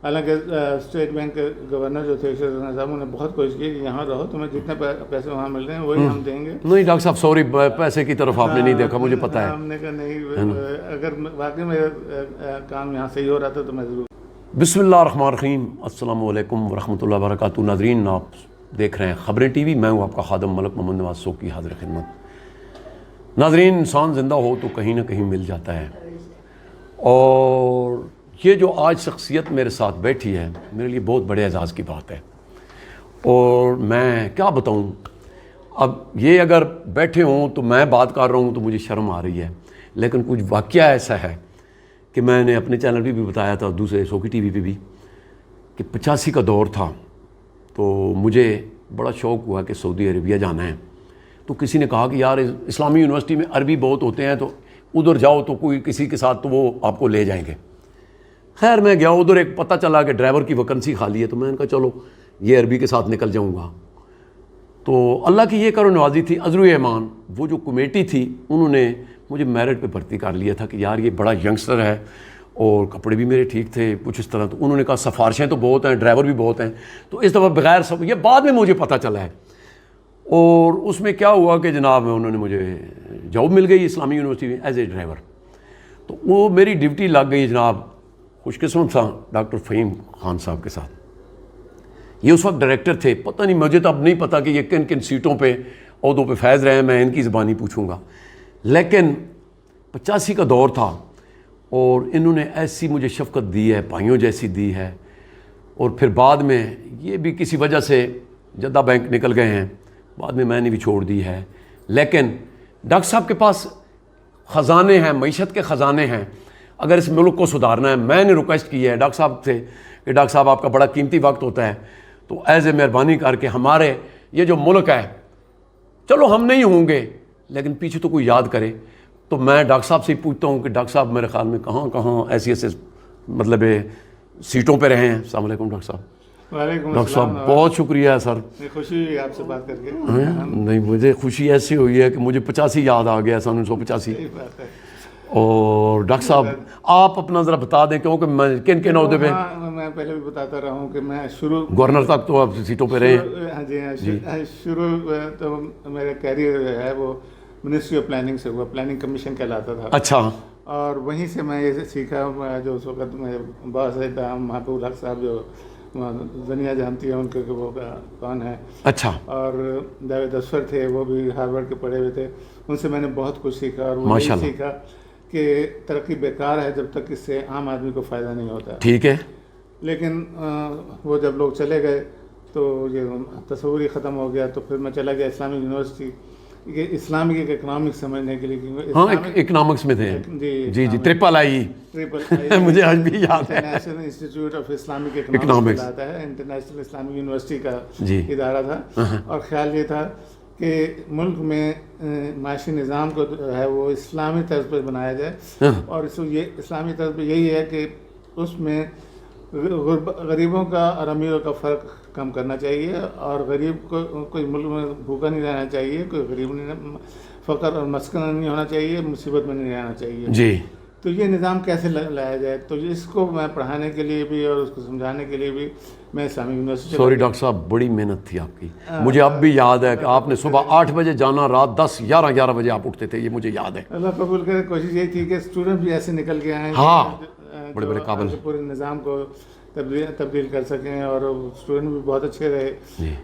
حالانکہ state bank کے governor جو تھے صاحب انہوں نے بہت کوشش کی کہ یہاں رہو، تمہیں جتنے پیسے وہاں مل رہے ہیں وہی ہم دیں گے. نہیں ڈاکٹر صاحب سوری، پیسے کی طرف آپ نے نہیں دیکھا، مجھے پتہ ہے. ہم نے کہا نہیں، اگر واقعی میرا کام یہاں صحیح ہو رہا تھا تو میں ضرور. بسم اللہ الرحمن الرحیم. السلام علیکم ورحمۃ اللہ وبرکاتہ. ناظرین، آپ دیکھ رہے ہیں خبریں ٹی وی. میں ہوں آپ کا خادم ملک محمد نواز سوکی، حاضر خدمت. ناظرین، انسان زندہ ہو تو کہیں نہ کہیں مل جاتا ہے، اور یہ جو آج شخصیت میرے ساتھ بیٹھی ہے میرے لیے بہت بڑے اعزاز کی بات ہے. اور میں کیا بتاؤں، اب یہ اگر بیٹھے ہوں تو میں بات کر رہا ہوں تو مجھے شرم آ رہی ہے، لیکن کچھ واقعہ ایسا ہے کہ میں نے اپنے چینل پہ بھی بتایا تھا، دوسرے سوکی ٹی وی پہ بھی، کہ 85 کا دور تھا تو مجھے بڑا شوق ہوا کہ سعودی عربیہ جانا ہے. تو کسی نے کہا کہ یار اسلامی یونیورسٹی میں عربی بہت ہوتے ہیں تو ادھر جاؤ تو کوئی کسی کے ساتھ تو وہ آپ کو لے جائیں گے. خیر میں گیا ادھر، ایک پتہ چلا کہ ڈرائیور کی ویکنسی خالی ہے، تو میں نے کہا چلو یہ عربی کے ساتھ نکل جاؤں گا. تو اللہ کی یہ کرو نوازی تھی، عذر و ایمان وہ جو کمیٹی تھی انہوں نے مجھے میرٹ پہ بھرتی کر لیا تھا کہ یار یہ بڑا ینگسٹر ہے، اور کپڑے بھی میرے ٹھیک تھے کچھ اس طرح. تو انہوں نے کہا سفارشیں تو بہت ہیں، ڈرائیور بھی بہت ہیں، تو اس دفعہ بغیر سب، یہ بعد میں مجھے پتہ چلا ہے. اور اس میں کیا ہوا کہ جناب انہوں نے مجھے جاب مل گئی اسلامی یونیورسٹی میں ایز اے ڈرائیور. تو وہ میری ڈیوٹی لگ گئی جناب، خوش قسمت تھا ڈاکٹر فہیم خان صاحب کے ساتھ. یہ اس وقت ڈائریکٹر تھے، پتہ نہیں، مجھے تو اب نہیں پتہ کہ یہ کن کن سیٹوں پہ عہدوں پہ فیض رہے ہیں، میں ان کی زبانی پوچھوں گا. لیکن 85 کا دور تھا اور انہوں نے ایسی مجھے شفقت دی ہے، بھائیوں جیسی دی ہے. اور پھر بعد میں یہ بھی کسی وجہ سے جدہ بینک نکل گئے ہیں، بعد میں نے بھی چھوڑ دی ہے. لیکن ڈاکٹر صاحب کے پاس خزانے ہیں، معیشت کے خزانے ہیں. اگر اس ملک کو سدھارنا ہے، میں نے ریکویسٹ کی ہے ڈاکٹر صاحب سے کہ ڈاکٹر صاحب آپ کا بڑا قیمتی وقت ہوتا ہے، تو ایز اے مہربانی کر کے ہمارے یہ جو ملک ہے، چلو ہم نہیں ہوں گے لیکن پیچھے تو کوئی یاد کرے. تو میں ڈاکٹر صاحب سے ہی پوچھتا ہوں کہ ڈاکٹر صاحب میرے خیال میں کہاں کہاں ایسی مطلب سیٹوں پہ رہے ہیں. السلام علیکم ڈاکٹر صاحب. وعلیکم ڈاکٹر صاحب بہت شکریہ سر. خوشی ہوئی آپ سے بات کر کے. نہیں مجھے خوشی ایسی ہوئی ہے کہ مجھے 85 یاد آ گیا، 1985. اور ڈاکٹر صاحب آپ اپنا ذرا بتا دیں کیونکہ میں کن کن عہدے پہ. میں پہلے بھی بتاتا رہا ہوں کہ میں شروع گورنر تک تو آپ سیٹوں پہ رہے ہیں. ہاں جی ہاں، شروع تو میرا کیریئر جو ہے وہ منسٹری آف پلاننگ سے ہوا، پلاننگ کمیشن کہلاتا تھا. اچھا. اور وہیں سے میں یہ سیکھا. جو اس وقت میں باس تھا محبوب الحق صاحب، جو زنیا جانتی ہیں ان کے وہ کون ہے. اچھا. اور جاوید اسفر تھے، وہ بھی ہارورڈ کے پڑھے ہوئے تھے. ان سے میں نے بہت کچھ سیکھا، اور وہ یہ سیکھا کہ ترقی بیکار ہے جب تک اس سے عام آدمی کو فائدہ نہیں ہوتا. ٹھیک ہے. لیکن وہ جب لوگ چلے گئے تو یہ تصور ہی ختم ہو گیا. تو پھر میں چلا گیا اسلامی یونیورسٹی، یہ اسلامک اکنامکس سمجھنے کے لیے. ہاں اکنامکس میں تھے. جی جی ٹرپل آئی مجھے آج بھی یاد ہے. International institute of Islamic economics آتا ہے، انٹرنیشنل اسلامک یونیورسٹی کا ادارہ تھا. اور خیال یہ تھا کہ ملک میں معاشی نظام کو ہے وہ اسلامی طرز پر بنایا جائے. اور یہ اسلامی طرز پر یہی ہے کہ اس میں غریبوں کا اور امیروں کا فرق کم کرنا چاہیے، اور غریب کو کوئی ملک میں بھوکا نہیں رہنا چاہیے، کوئی غریب نہیں، فقر اور مسکن نہیں ہونا چاہیے، مصیبت میں نہیں رہنا چاہیے. جی. تو یہ نظام کیسے لایا جائے، تو اس کو میں پڑھانے کے لیے بھی اور اس کو سمجھانے کے لیے بھی میں اسلامی یونیورسٹی. سوری ڈاکٹر صاحب بڑی محنت تھی آپ کی. مجھے اب بھی یاد ہے کہ آپ نے صبح 8 بجے جانا، رات 10 11 بجے آپ اٹھتے تھے، یہ مجھے یاد ہے. اللہ قبول کرے. کوشش یہی تھی کہ اسٹوڈنٹ بھی ایسے نکل کے آئیں، ہاں بڑے بڑے قابل، پورے نظام کو تبدیل کر سکیں. اور اسٹوڈنٹ بھی بہت اچھے رہے،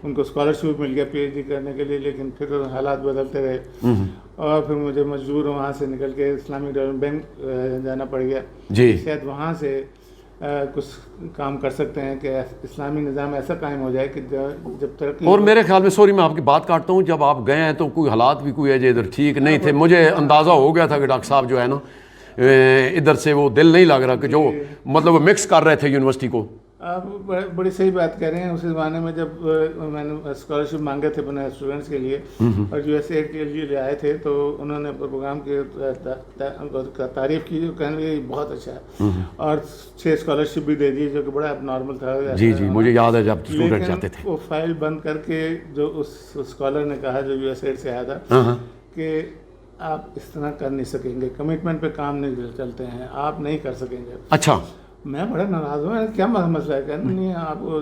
ان کو اسکالرشپ مل گیا پی ایچ ڈی کرنے کے لیے. لیکن پھر حالات بدلتے رہے اور پھر مجھے مجبور وہاں سے نکل کے اسلامی ڈیولپمنٹ بینک جانا پڑ گیا. شاید وہاں سے کچھ کام کر سکتے ہیں کہ اسلامی نظام ایسا قائم ہو جائے کہ جب ترقی. اور میرے خیال میں سوری میں آپ کی بات کاٹتا ہوں، جب آپ گئے ہیں تو کوئی حالات بھی کوئی ہے ادھر ٹھیک نہیں تھے. مجھے اندازہ ہو گیا تھا کہ ڈاکٹر صاحب جو ہے نا ادھر سے وہ دل نہیں لگ رہا کہ جو مطلب وہ مکس کر رہے تھے یونیورسٹی کو. آپ بڑی صحیح بات کہہ رہے ہیں. اسی زمانے میں جب میں نے اسکالرشپ مانگے تھے اپنے اسٹوڈنٹس کے لیے اور یو ایس ایڈ کے لیے آئے تھے، تو انہوں نے پروگرام کی تعریف کی، کہنے لگے بہت اچھا ہے، اور 6 اسکالرشپ بھی دے دی جو کہ بڑا اب نارمل تھا. جی جی مجھے یاد ہے جب اسٹوڈنٹ جاتے تھے. وہ فائل بند کر کے جو اس اسکالر نے کہا جو یو ایس ایڈ سے آیا تھا کہ آپ اس طرح کر نہیں سکیں گے، کمٹمنٹ پہ کام نہیں چلتے ہیں، آپ نہیں کر سکیں گے. اچھا. میں بڑا ناراض ہوں، کیا مسئلہ ہے؟ کہنا نہیں آپ کو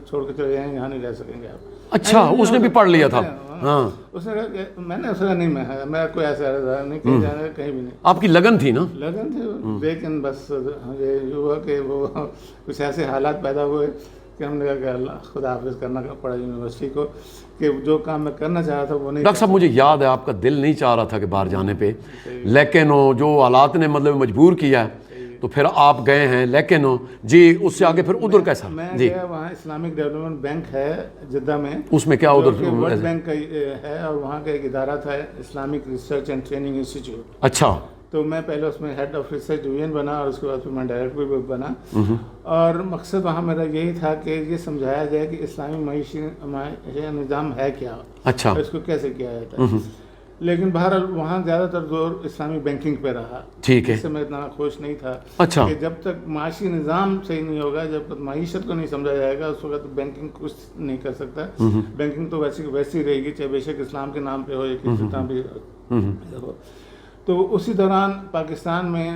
چھوڑ کے چلے جائیں، یہاں نہیں رہ سکیں گے آپ. اچھا اس نے بھی پڑھ لیا تھا. ہاں اس نے کہا کہ میں نے اس کا نہیں، میرا کوئی ایسا ارادہ نہیں کہیں جانے کا، کہیں بھی نہیں. آپ کی لگن تھی نا؟ لگن تھی، لیکن بس یہ ہوا کہ وہ کچھ ایسے حالات پیدا ہوئے کہ ہم نے کہا کہ اللہ خدا حافظ کرنا پڑا یونیورسٹی کو، کہ جو کام میں کرنا چاہ رہا تھا وہ نہیں. ڈاکٹر صاحب مجھے یاد ہے آپ کا دل نہیں چاہ رہا تھا کہ باہر جانے پہ، لیکن جو حالات نے مطلب مجبور کیا تو پھر آپ گئے ہیں. لیکن جی اس سے آگے پھر ادھر کیسا؟ میں جی گیا وہاں اسلامک ڈیولپمنٹ بینک ہے جدہ میں، اس میں کیا ادھر ورلڈ بینک کا ہے، اور وہاں کا ایک ادارہ تھا Islamic research and training institute. اچھا. تو میں پہلے اس میں ہیڈ آف ریسرچ ڈویژن بنا، اور اس کے بعد پھر میں ڈائریکٹر بھی بنا. اور مقصد وہاں میرا یہی تھا کہ یہ سمجھایا جائے کہ اسلامی معاشی نظام ہے کیا، اچھا اس کو کیسے کیا جاتا ہے. لیکن بہرحال وہاں زیادہ تر زور اسلامی بینکنگ پہ رہا. ٹھیک ہے. اس سے میں اتنا خوش نہیں تھا. اچھا. کہ جب تک معاشی نظام صحیح نہیں ہوگا، جب تک معیشت کو نہیں سمجھا جائے گا، اس وقت بینکنگ کچھ نہیں کر سکتا. بینکنگ تو ویسی رہے گی، چاہے بے شک اسلام کے نام پہ ہو یا کسی طرح بھی ہو. تو اسی دوران پاکستان میں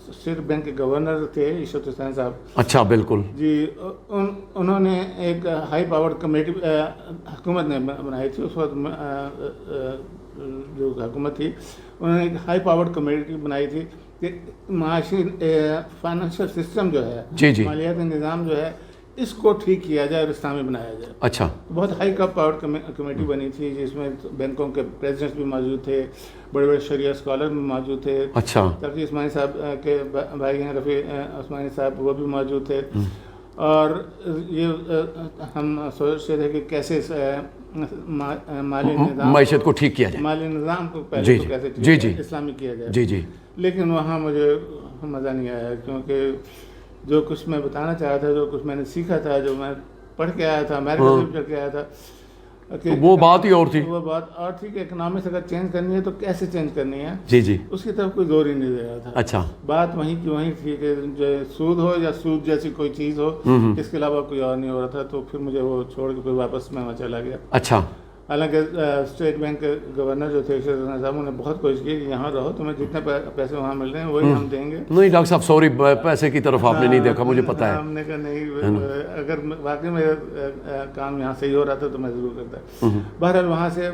اسٹیٹ بینک کے گورنر تھے عشرت حسین صاحب. اچھا بالکل جی. انہوں نے ایک ہائی پاورڈ کمیٹی حکومت نے بنائی تھی. اس وقت جو حکومت تھی انہوں نے ایک ہائی پاورڈ کمیٹی بنائی تھی کہ معاشی فائنینشیل سسٹم جو ہے، جی جی مالیاتی نظام جو ہے، اس کو ٹھیک کیا جائے اور اسلامی بنایا جائے. اچھا. بہت ہائی پاورڈ کمیٹی بنی تھی جس میں بینکوں کے پریزیڈنٹس بھی موجود تھے، بڑے بڑے شریعہ اسکالر بھی موجود تھے. اچھا. تقی عثمانی صاحب کے بھائی ہیں رفیع عثمانی صاحب، وہ بھی موجود تھے. اور یہ ہم سوچتے تھے کہ کیسے مالی نظام، معیشت کو ٹھیک کیا جائے، مالی نظام کو پہلے تو کیسے اسلامی کیا جائے. جی جی. لیکن وہاں مجھے مزہ نہیں آیا، کیونکہ جو کچھ میں بتانا چاہا تھا، جو کچھ میں نے سیکھا تھا، جو میں پڑھ کے آیا تھا، امریکہ سے پڑھ کے آیا تھا، وہ بات ہی اور تھی. وہ بات اور تھی کہ اکنامکس اگر چینج کرنی ہے تو کیسے چینج کرنی ہے. جی جی. اس کی طرف کوئی زور ہی نہیں دے رہا تھا. اچھا. بات وہیں کی وہیں تھی کہ جو سود ہو یا سود جیسی کوئی چیز ہو، اس کے علاوہ کوئی اور نہیں ہو رہا تھا. تو پھر مجھے وہ چھوڑ کے پھر واپس میں وہاں چلا گیا. اچھا. حالانکہ اسٹیٹ بینک کے گورنر جو تھے عشرت حسین صاحب نے بہت کوشش کی کہ یہاں رہو، تمہیں جتنے پیسے وہاں مل رہے ہیں وہی ہم دیں گے. نہیں ڈاکٹر صاحب سوری، پیسے کی طرف آپ نے نہیں دیکھا، مجھے پتا ہے. ہم نے کہا نہیں، اگر واقعی میرا کام یہاں صحیح ہو رہا تھا تو میں ضرور کرتا. بہرحال وہاں سے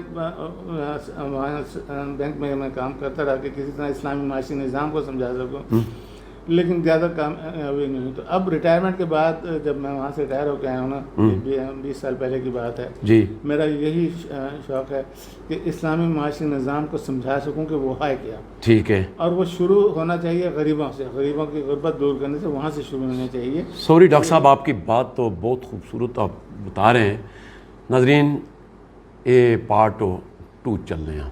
بینک میں کام کرتا رہا کہ کسی طرح اسلامی معاشی نظام کو سمجھا سکوں، لیکن زیادہ کامیابی نہیں ہوئی. تو اب ریٹائرمنٹ کے بعد جب میں وہاں سے ریٹائر ہو کے آیا ہوں نا، 20 سال پہلے کی بات ہے، جی میرا یہی شوق ہے کہ اسلامی معاشی نظام کو سمجھا سکوں کہ وہ ہے کیا. ٹھیک ہے. اور وہ شروع ہونا چاہیے غریبوں سے، غریبوں کی غربت دور کرنے سے، وہاں سے شروع ہونا چاہیے. سوری ڈاکٹر صاحب، آپ کی بات تو بہت خوبصورت آپ بتا رہے ہیں. ناظرین، یہ پارٹ 2 چل رہے ہیں.